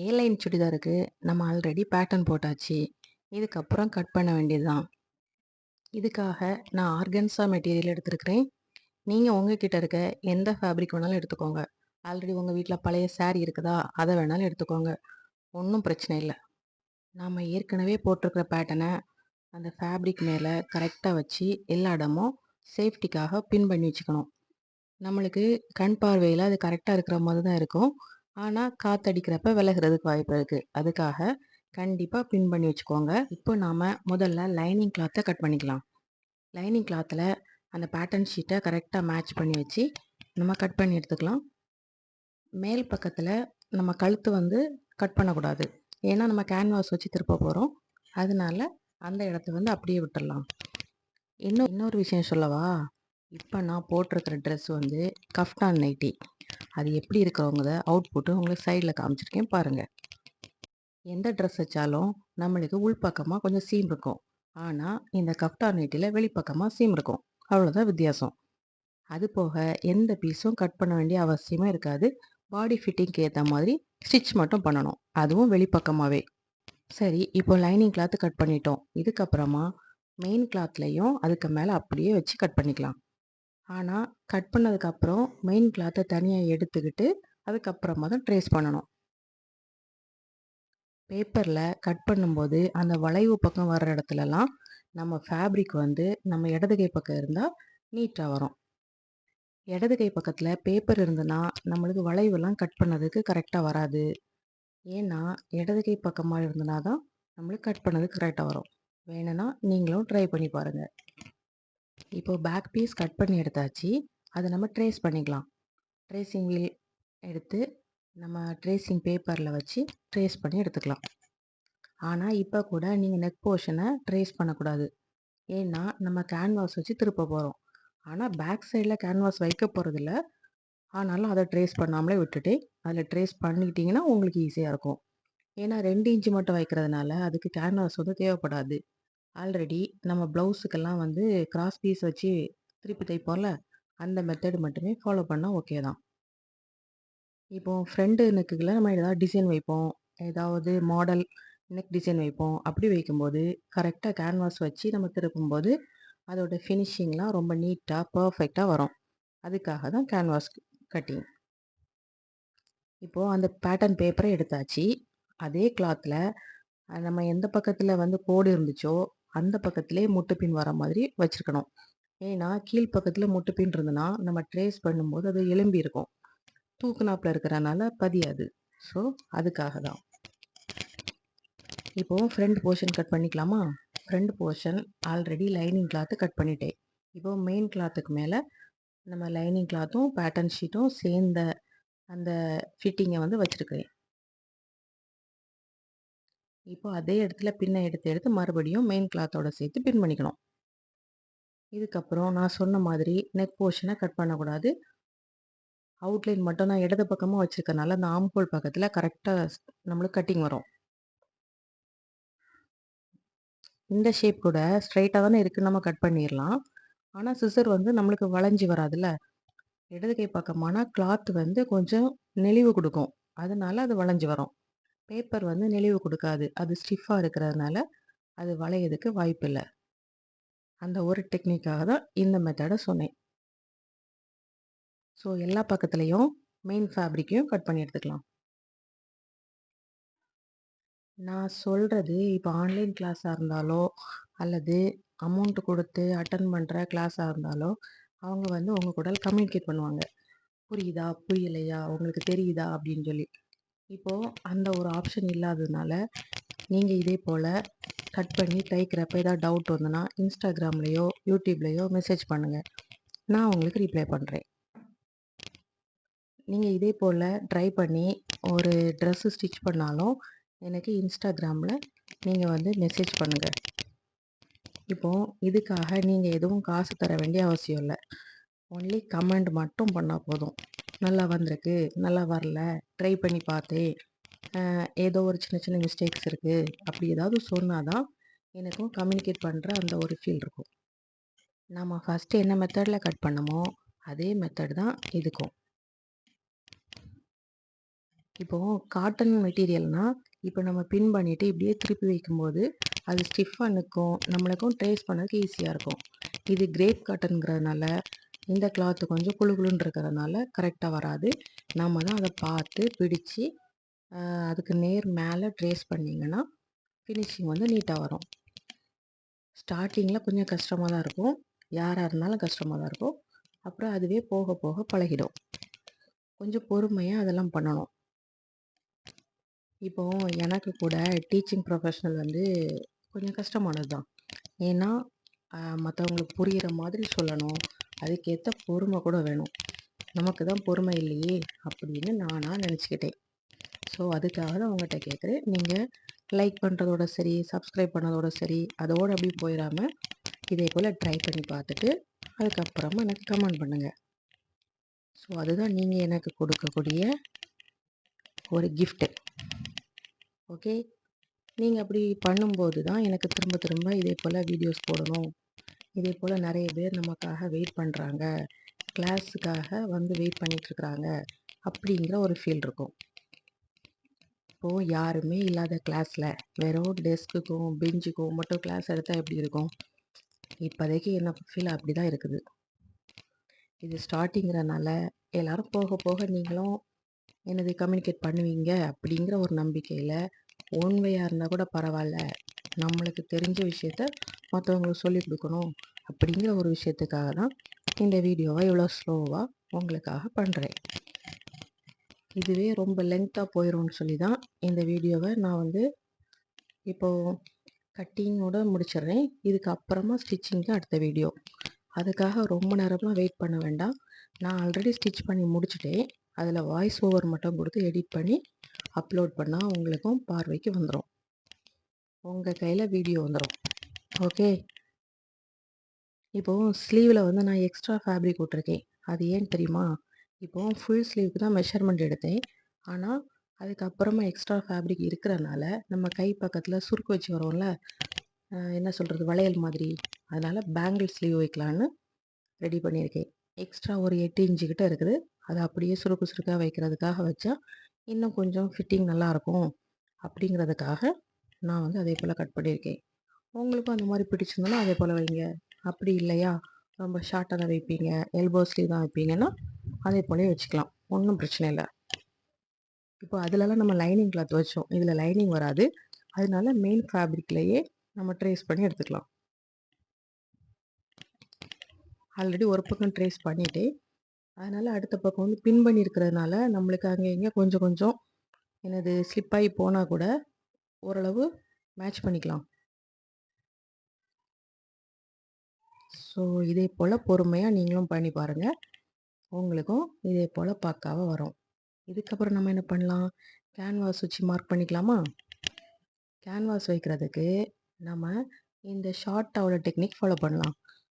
ஏ line சுடிதாருக்கு நம்ம already pattern போட்டாச்சு. இதுக்கப்புறம் கட் பண்ண வேண்டியது தான். இதுக்காக நான் ஆர்கன்ஸா மெட்டீரியல் எடுத்திருக்கிறேன். நீங்கள் உங்ககிட்ட இருக்க எந்த ஃபேப்ரிக் வேணாலும் எடுத்துக்கோங்க. ஆல்ரெடி உங்கள் வீட்டில் பழைய சாரீ இருக்குதா, அதை வேணாலும் எடுத்துக்கோங்க. ஒன்றும் பிரச்சனை இல்லை. நாம் ஏற்கனவே போட்டிருக்கிற பேட்டர்னை அந்த ஃபேப்ரிக் மேலே கரெக்டாக வச்சு எல்லா இடமும் சேஃப்டிக்காக பின் பண்ணி வச்சுக்கணும். நம்மளுக்கு கண் பார்வையில் அது கரெக்டாக இருக்கிற மாதிரி தான் இருக்கும். ஆனால் காற்றடிக்கிறப்ப விலகிறதுக்கு வாய்ப்பு இருக்குது. அதுக்காக கண்டிப்பாக பின் பண்ணி வச்சுக்கோங்க. இப்போ நாம் முதல்ல லைனிங் கிளாத்தை கட் பண்ணிக்கலாம். லைனிங் கிளாத்தில் அந்த பேட்டர்ன் ஷீட்டை கரெக்டாக மேட்ச் பண்ணி வச்சு நம்ம கட் பண்ணி எடுத்துக்கலாம். மேல் பக்கத்தில் நம்ம கழுத்து வந்து கட் பண்ணக்கூடாது. ஏன்னா நம்ம கேன்வாஸ் வச்சு திருப்ப போகிறோம். அதனால அந்த இடத்த வந்து அப்படியே விட்டுடலாம். இன்னொரு விஷயம் சொல்லவா? இப்போ நான் போட்டிருக்கிற ட்ரெஸ் வந்து கஃப்டான் நைட்டி. அது எப்படி இருக்கிறவங்க அவுட்புட்டு உங்களுக்கு சைடில் காமிச்சிருக்கேன் பாருங்கள். எந்த ட்ரெஸ் வச்சாலும் நம்மளுக்கு உள்பக்கமாக கொஞ்சம் சீம் இருக்கும். ஆனால் இந்த கஃப்டான் நைட்டியில் வெளிப்பக்கமாக சீம் இருக்கும். அவ்வளோதான் வித்தியாசம். அது போக எந்த பீஸும் கட் பண்ண வேண்டிய அவசியமே இருக்காது. பாடி ஃபிட்டிங்க்கு ஏற்ற மாதிரி ஸ்டிச் மட்டும் பண்ணணும், அதுவும் வெளிப்பக்கமாகவே. சரி, இப்போ லைனிங் கிளாத்து கட் பண்ணிட்டோம். இதுக்கப்புறமா மெயின் கிளாத்லையும் அதுக்கு மேலே அப்படியே வச்சு கட் பண்ணிக்கலாம். ஆனால் கட் பண்ணதுக்கப்புறம் மெயின் கிளாத்தை தனியாக எடுத்துக்கிட்டு அதுக்கப்புறமா தான் ட்ரேஸ் பண்ணணும். பேப்பரில் கட் பண்ணும்போது அந்த வளைவு பக்கம் வர்ற இடத்துலலாம் நம்ம ஃபேப்ரிக் வந்து நம்ம இடது கை பக்கம் இருந்தால் நீட்டாக வரும். இடது கை பக்கத்தில் பேப்பர் இருந்ததுன்னா நம்மளுக்கு வளைவுலாம் கட் பண்ணதுக்கு கரெக்டாக வராது. ஏன்னா இடது கை பக்கமாக இருந்ததுனா தான் நம்மளுக்கு கட் பண்ணதுக்கு கரெக்டாக வரும். வேணும்னா நீங்களும் ட்ரை பண்ணி பாருங்கள். இப்போ பேக் பீஸ் கட் பண்ணி எடுத்தாச்சு. அதை நம்ம ட்ரேஸ் பண்ணிக்கலாம். ட்ரேசிங் வீல் எடுத்து நம்ம ட்ரேசிங் பேப்பரில் வச்சு ட்ரேஸ் பண்ணி எடுத்துக்கலாம். ஆனால் இப்போ கூட நீங்கள் நெக் போர்ஷனை ட்ரேஸ் பண்ணக்கூடாது. ஏன்னா நம்ம கேன்வாஸ் வச்சு திருப்ப போகிறோம். ஆனால் பேக் சைடில் கேன்வாஸ் வைக்க போகிறதில்ல. ஆனாலும் அதை ட்ரேஸ் பண்ணாமலே விட்டுட்டு அதில் ட்ரேஸ் பண்ணிக்கிட்டிங்கன்னா உங்களுக்கு ஈஸியாக இருக்கும். ஏன்னா 2 இன்ச்சு மட்டும் வைக்கிறதுனால அதுக்கு கேன்வாஸ் வந்து தேவைப்படாது. ஆல்ரெடி நம்ம ப்ளவுஸுக்கெல்லாம் வந்து கிராஸ் பீஸ் வச்சு திருப்பி தைப்போம்ல, அந்த மெத்தட் மட்டுமே ஃபாலோ பண்ணால் ஓகே தான். இப்போ ஃப்ரண்ட் நெக்குக்குள்ள நம்ம ஏதாவது டிசைன் வைப்போம், ஏதாவது மாடல் நெக் டிசைன் வைப்போம். அப்படி வைக்கும்போது கரெக்டாக கேன்வாஸ் வச்சு நம்ம திருப்பும்போது அதோட ஃபினிஷிங்லாம் ரொம்ப நீட்டாக பர்ஃபெக்டாக வரும். அதுக்காக தான் கேன்வாஸ் கட்டிங். இப்போது அந்த பேட்டர்ன் பேப்பரை எடுத்தாச்சு. அதே கிளாத்தில் நம்ம எந்த பக்கத்தில் வந்து கோடு இருந்துச்சோ அந்த பக்கத்திலே முட்டுப்பின் வர மாதிரி வச்சுருக்கணும். ஏன்னா கீழ் பக்கத்தில் முட்டுப்பின் இருந்ததுன்னா நம்ம ட்ரேஸ் பண்ணும்போது அது எலும்பி இருக்கும். தூக்குனாப்பில் இருக்கிறனால பதியாது. ஸோ அதுக்காக தான். இப்போது ஃப்ரண்ட் போர்ஷன் கட் பண்ணிக்கலாமா? Front portion already lining cloth cut பண்ணிட்டேன். இப்போது மெயின் கிளாத்துக்கு மேலே நம்ம லைனிங் கிளாத்தும் பேட்டர்ன் ஷீட்டும் சேர்ந்த அந்த ஃபிட்டிங்கை வந்து வச்சுருக்கிறேன். இப்போ அதே இடத்துல பின்னை எடுத்து மறுபடியும் மெயின் கிளாத்தோட சேர்த்து பின் பண்ணிக்கணும். இதுக்கப்புறம் நான் சொன்ன மாதிரி நெக் போர்ஷனை கட் பண்ணக்கூடாது. அவுட்லைன் மட்டும் நான் இடது பக்கமாக வச்சுருக்கனால அந்த ஆம்ஹோல் பக்கத்தில் கரெக்டாக நம்மளுக்கு கட்டிங் வரும். இந்த ஷேப் கூட ஸ்ட்ரைட்டாக தானே இருக்குது, நம்ம கட் பண்ணிடலாம். ஆனால் சிசர் வந்து நம்மளுக்கு வளைஞ்சி வராதுல்ல. இடது கை பக்கமானா கிளாத் வந்து கொஞ்சம் நெளிவு கொடுக்கும். அதனால அது வளைஞ்சி வரும். பேப்பர் வந்து நெளிவு கொடுக்காது. அது ஸ்டிஃபாக இருக்கிறதுனால அது வளையதுக்கு வாய்ப்பு இல்லை. அந்த ஒரு டெக்னிக்காக தான் இந்த மெத்தடை சொன்னேன். ஸோ எல்லா பக்கத்துலேயும் மெயின் ஃபேப்ரிக்கையும் கட் பண்ணி எடுத்துக்கலாம். நான் சொல்கிறது இப்போ ஆன்லைன் கிளாஸாக இருந்தாலோ அல்லது அமௌண்ட் கொடுத்து அட்டன் பண்ணுற கிளாஸாக இருந்தாலோ அவங்க வந்து உங்கள் கூட கம்யூனிகேட் பண்ணுவாங்க. புரியுதா, புரியலையா, உங்களுக்கு தெரியுதா அப்படின்னு சொல்லி. இப்போது அந்த ஒரு ஆப்ஷன் இல்லாததுனால நீங்கள் இதே போல் கட் பண்ணி தைக்கிறப்ப ஏதாவது டவுட் வந்ததுன்னா இன்ஸ்டாகிராம்லேயோ யூடியூப்லேயோ மெசேஜ் பண்ணுங்கள். நான் உங்களுக்கு ரிப்ளை பண்ணுறேன். நீங்கள் இதே போல் ட்ரை பண்ணி ஒரு ட்ரெஸ்ஸு ஸ்டிச் பண்ணாலும் எனக்கு இன்ஸ்டாகிராமில் நீங்கள் வந்து மெசேஜ் பண்ணுங்கள். இப்போது இதுக்காக நீங்கள் எதுவும் காசு தர வேண்டிய அவசியம் இல்லை. ஒன்லி கமெண்ட் மட்டும் பண்ணால் போதும். நல்லா வந்திருக்கு, நல்லா வரல, ட்ரை பண்ணி பார்த்தேன், ஏதோ ஒரு சின்ன சின்ன மிஸ்டேக்ஸ் இருக்குது, அப்படி ஏதாவது சொன்னால் தான் எனக்கும் கம்யூனிகேட் பண்ணுற அந்த ஒரு ஃபீல் இருக்கும். நம்ம ஃபஸ்ட்டு என்ன மெத்தடில் கட் பண்ணமோ அதே மெத்தட் தான் இதுக்கும். இப்போது காட்டன் மெட்டீரியல்னால் இப்போ நம்ம பின் பண்ணிவிட்டு இப்படியே திருப்பி வைக்கும்போது அது ஸ்டிஃபாக நிற்கும், நம்மளுக்கும் ட்ரேஸ் பண்ணதுக்கு ஈஸியாக இருக்கும். இது கிரேப் காட்டனுங்கிறதுனால இந்த கிளாத்து கொஞ்சம் குழு குழுன்னு இருக்கிறதுனால கரெக்டாக வராது. நம்ம தான் அதை பார்த்து பிடிச்சு அதுக்கு நேர் மேலே ட்ரேஸ் பண்ணிங்கன்னா ஃபினிஷிங் வந்து நீட்டாக வரும். ஸ்டார்டிங்கில் கொஞ்சம் கஷ்டமாக தான் இருக்கும், யாராக இருந்தாலும் கஷ்டமாக தான் இருக்கும். அப்புறம் அதுவே போக போக பழகிடும். கொஞ்சம் பொறுமையாக அதெல்லாம் பண்ணணும். இப்போது எனக்கு கூட டீச்சிங் ப்ரொஃபஷ்னல் வந்து கொஞ்சம் கஷ்டமானது தான். ஏன்னா மற்றவங்களுக்கு புரிகிற மாதிரி சொல்லணும், அதுக்கேற்ற பொறுமை கூட வேணும். நமக்கு தான் பொறுமை இல்லையே அப்படின்னு நானாக நினச்சிக்கிட்டேன். ஸோ அதுக்காக தான் உங்கள்கிட்ட கேட்குறேன். நீங்கள் லைக் பண்ணுறதோட சரி, சப்ஸ்கிரைப் பண்ணதோட சரி, அதோடு அப்படி போயிடாமல் இதே போல் ட்ரை பண்ணி பார்த்துட்டு அதுக்கப்புறமா எனக்கு கமெண்ட் பண்ணுங்கள். ஸோ அதுதான் நீங்கள் எனக்கு கொடுக்கக்கூடிய ஒரு கிஃப்ட்டு. ஓகே, நீங்கள் அப்படி பண்ணும்போது தான் எனக்கு திரும்ப திரும்ப இதே போல் வீடியோஸ் போடணும், இதே போல் நிறைய பேர் நமக்காக வெயிட் பண்ணுறாங்க, கிளாஸுக்காக வந்து வெயிட் பண்ணிகிட்ருக்குறாங்க அப்படிங்கிற ஒரு ஃபீல் இருக்கும். இப்போது யாருமே இல்லாத கிளாஸில் வெறும் டெஸ்க்குக்கும் பெஞ்சுக்கும் மட்டும் கிளாஸ் எடுத்தால் எப்படி இருக்கும்? இப்போதைக்கு என்ன ஃபீல் அப்படி தான் இருக்குது. இது ஸ்டார்டிங்கிறனால எல்லோரும் போக போக நீங்களும் என்னது கம்யூனிகேட் பண்ணுவீங்க அப்படிங்கிற ஒரு நம்பிக்கையில் ஓன் வேயாக இருந்தால் கூட பரவாயில்ல, நம்மளுக்கு தெரிஞ்ச விஷயத்த மற்றவங்களுக்கு சொல்லிக் கொடுக்கணும் அப்படிங்கிற ஒரு விஷயத்துக்காக தான் இந்த வீடியோவை இவ்வளோ ஸ்லோவாக உங்களுக்காக பண்ணுறேன். இதுவே ரொம்ப லென்த்தாக போயிடும்னு சொல்லி தான் இந்த வீடியோவை நான் வந்து இப்போது கட்டிங்கோடு முடிச்சிடுறேன். இதுக்கு அப்புறமா ஸ்டிச்சிங்க்கு அடுத்த வீடியோ. அதுக்காக ரொம்ப நேரம்லாம் வெயிட் பண்ண வேண்டாம். நான் ஆல்ரெடி ஸ்டிச் பண்ணி முடிச்சுட்டேன். அதில் வாய்ஸ் ஓவர் மட்டும் கொடுத்து எடிட் பண்ணி அப்லோட் பண்ணால் உங்களுக்கும் பார்வைக்கு வந்துடும், உங்கள் கையில் வீடியோ வந்துடும். ஓகே, இப்போது ஸ்லீவில் வந்து நான் எக்ஸ்ட்ரா ஃபேப்ரிக் விட்ருக்கேன். அது ஏன்னு தெரியுமா? இப்போது ஃபுல் ஸ்லீவுக்கு தான் மெஷர்மெண்ட் எடுத்தேன். ஆனால் அதுக்கப்புறமா எக்ஸ்ட்ரா ஃபேப்ரிக் இருக்கிறனால நம்ம கை பக்கத்தில் சுருக்கு வச்சு வரோம்ல, என்ன சொல்கிறது, வளையல் மாதிரி, அதனால் பேங்கிள் ஸ்லீவ் வைக்கலான்னு ரெடி பண்ணியிருக்கேன். எக்ஸ்ட்ரா ஒரு 8 இன்ச்சு கிட்ட இருக்குது. அதை அப்படியே சுருக்கு சுருக்காக வைக்கிறதுக்காக வச்சா இன்னும் கொஞ்சம் ஃபிட்டிங் நல்லாயிருக்கும் அப்படிங்கிறதுக்காக நான் வந்து அதே போல் கட் பண்ணியிருக்கேன். உங்களுக்கும் அந்த மாதிரி பிடிச்சிருந்தோன்னா அதே போல் வைங்க. அப்படி இல்லையா, ரொம்ப ஷார்ட்டாக தான் வைப்பீங்க, எல்போ ஸ்லீவ் தான் வைப்பீங்கன்னா அதே போலவே வச்சுக்கலாம், ஒன்றும் பிரச்சனை இல்லை. இப்போ அதிலலாம் நம்ம லைனிங் கிளாத் வச்சோம், இதில் லைனிங் வராது. அதனால மெயின் ஃபேப்ரிக்லேயே நம்ம ட்ரேஸ் பண்ணி எடுத்துக்கலாம். ஆல்ரெடி ஒரு பக்கம் ட்ரேஸ் பண்ணிவிட்டு அதனால் அடுத்த பக்கம் வந்து பின் பண்ணி இருக்கிறதுனால நம்மளுக்கு அங்கே இங்கே கொஞ்சம் கொஞ்சம் என்னது ஸ்லிப்பாகி போனால் கூட ஓரளவு மேட்ச் பண்ணிக்கலாம். ஸோ இதே போல் பொறுமையாக நீங்களும் பண்ணி பாருங்கள், உங்களுக்கும் இதே போல் பக்காவாக வரும். இதுக்கப்புறம் நம்ம என்ன பண்ணலாம், கேன்வாஸ் வச்சு மார்க் பண்ணிக்கலாமா? கேன்வாஸ் வைக்கிறதுக்கு நம்ம இந்த ஷார்ட் டவல் டெக்னிக் ஃபாலோ பண்ணலாம்.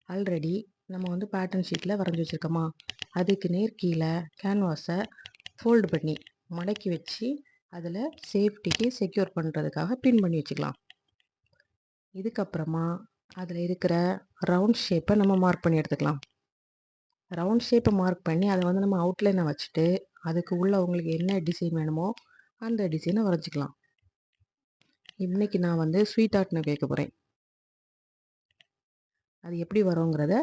ஆல்ரெடி நம்ம வந்து பேட்டர்ன் ஷீட்டில் வரைஞ்சி வச்சுருக்கோமா, அதுக்கு நேர் கீழே கேன்வாஸை ஃபோல்டு பண்ணி மடக்கி வச்சு அதில் சேஃப்டிக்கு செக்யூர் பண்ணுறதுக்காக பின் பண்ணி வச்சுக்கலாம். இதுக்கப்புறமா அதில் இருக்கிற ரவுண்ட் ஷேப்பை நம்ம மார்க் பண்ணி எடுத்துக்கலாம். ரவுண்ட் ஷேப்பை மார்க் பண்ணி அதை வந்து நம்ம அவுட்லைனை வச்சுட்டு அதுக்கு உள்ளே உங்களுக்கு என்ன டிசைன் வேணுமோ அந்த டிசைனை வரைஞ்சிக்கலாம். இன்றைக்கி நான் வந்து ஸ்வீட் ஆர்ட்னு கேட்க போகிறேன். அது எப்படி வருங்கிறத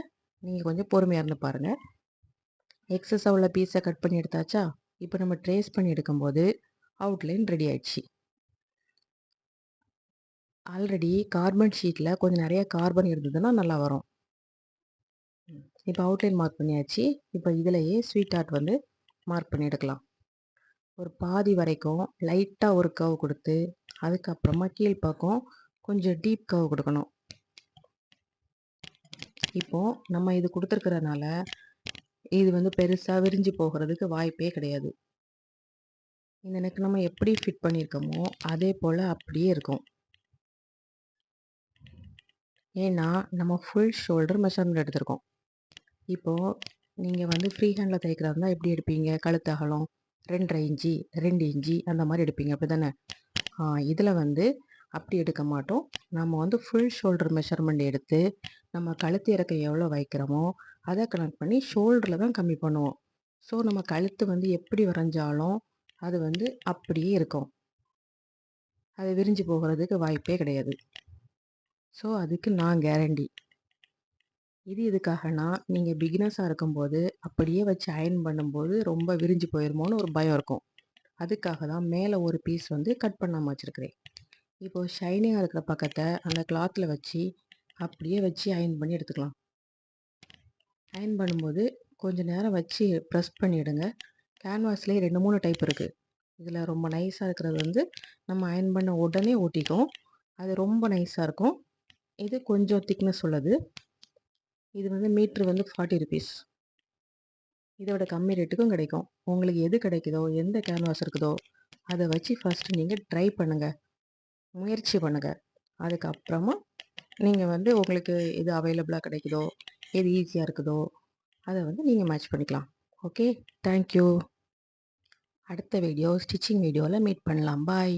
நீங்கள் கொஞ்சம் பொறுமையாக இருந்து பாருங்கள். எக்ஸஸாக உள்ள பீஸை கட் பண்ணி எடுத்தாச்சா? இப்போ நம்ம ட்ரேஸ் பண்ணி எடுக்கும்போது அவுட்லைன் ரெடி ஆயிடுச்சு. ஆல்ரெடி கார்பன் ஷீட்டில் கொஞ்சம் நிறைய கார்பன் இருந்ததுன்னா நல்லா வரும். இப்போ அவுட்லைன் மார்க் பண்ணியாச்சு. இப்போ இதிலையே ஸ்வீட் ஆர்ட் வந்து மார்க் பண்ணி எடுக்கலாம். ஒரு பாதி வரைக்கும் லைட்டாக ஒரு கர்வ் கொடுத்து அதுக்கப்புறமா கீழ்ப்பக்கம் கொஞ்சம் டீப் கர்வ் கொடுக்கணும். இப்போது நம்ம இது கொடுத்துருக்கறனால இது வந்து பெருசாக விரிஞ்சு போகிறதுக்கு வாய்ப்பே கிடையாது. இந்த நெக் நம்ம எப்படி ஃபிட் பண்ணியிருக்கோமோ அதே போல் அப்படியே இருக்கும். ஏன்னா நம்ம ஃபுல் ஷோல்டர் மெஷர்மெண்ட் எடுத்திருக்கோம். இப்போது நீங்கள் வந்து ஃப்ரீ ஹேண்டில் தைக்கிறதா இருந்தால் எப்படி எடுப்பீங்க, கழுத்து அகலம் 2.5 இன்ச்சு 2 இன்ச்சு அந்த மாதிரி எடுப்பீங்க, அப்படி தானே? இதில் வந்து அப்படி எடுக்க மாட்டோம். நம்ம வந்து ஃபுல் ஷோல்டர் மெஷர்மெண்ட் எடுத்து நம்ம கழுத்து இறக்கம் எவ்வளோ வைக்கிறோமோ அதை கனெக்ட் பண்ணி ஷோல்டரில் தான் கம்மி பண்ணுவோம். ஸோ நம்ம கழுத்து வந்து எப்படி வரைஞ்சாலும் அது வந்து அப்படியே இருக்கும். அது விரிஞ்சு போகிறதுக்கு வாய்ப்பே கிடையாது. ஸோ அதுக்கு நான் கேரண்டி. இது எதுக்காகனா, நீங்க பிகினர்ஸா இருக்கும்போது, அப்படியே வச்சு அயர்ன் பண்ணும்போது ரொம்ப விரிஞ்சு போயிருமோன்னு ஒரு பயம் இருக்கும். அதுக்காக தான் மேலே ஒரு பீஸ் வந்து கட் பண்ணாம வச்சிருக்கிறேன். இப்போ ஷைனிங்கா இருக்கிற பக்கத்த அந்த கிளாத்ல வச்சு, அப்படியே வச்சு அயர்ன் பண்ணி எடுத்துக்கலாம். அயர்ன் பண்ணும்போது கொஞ்ச நேரம் வச்சு ப்ரெஸ் பண்ணிடுங்க. கேன்வாஸ்லேயே 2, 3 டைப் இருக்கு. இதில ரொம்ப நைஸா இருக்கிறது வந்து நம்ம அயர்ன் பண்ண உடனே ஒட்டிக்கும். அது ரொம்ப நைஸா இருக்கும். இது கொஞ்சம் திக்னஸ் உள்ளது. இது வந்து மீட்டர் வந்து 40 ரூபீஸ். இதோட கம்மி ரேட்டுக்கும் கிடைக்கும். உங்களுக்கு எது கிடைக்குதோ, எந்த கேன்வாஸ் இருக்குதோ, அத வச்சு ஃபர்ஸ்ட்டு நீங்க ட்ரை பண்ணுங்க. முயற்சி பண்ணுங்க. அதுக்கப்புறமா நீங்க வந்து உங்களுக்கு எது அவைலபிளா கிடைக்குதோ, எது ஈஸியா இருக்குதோ, அத வந்து நீங்க மேட்ச் பண்ணிக்கலாம். ஓகே. Thank you. அடுத்த வீடியோ ஸ்டிச்சிங் வீடியோல மீட் பண்ணலாம். பாய்.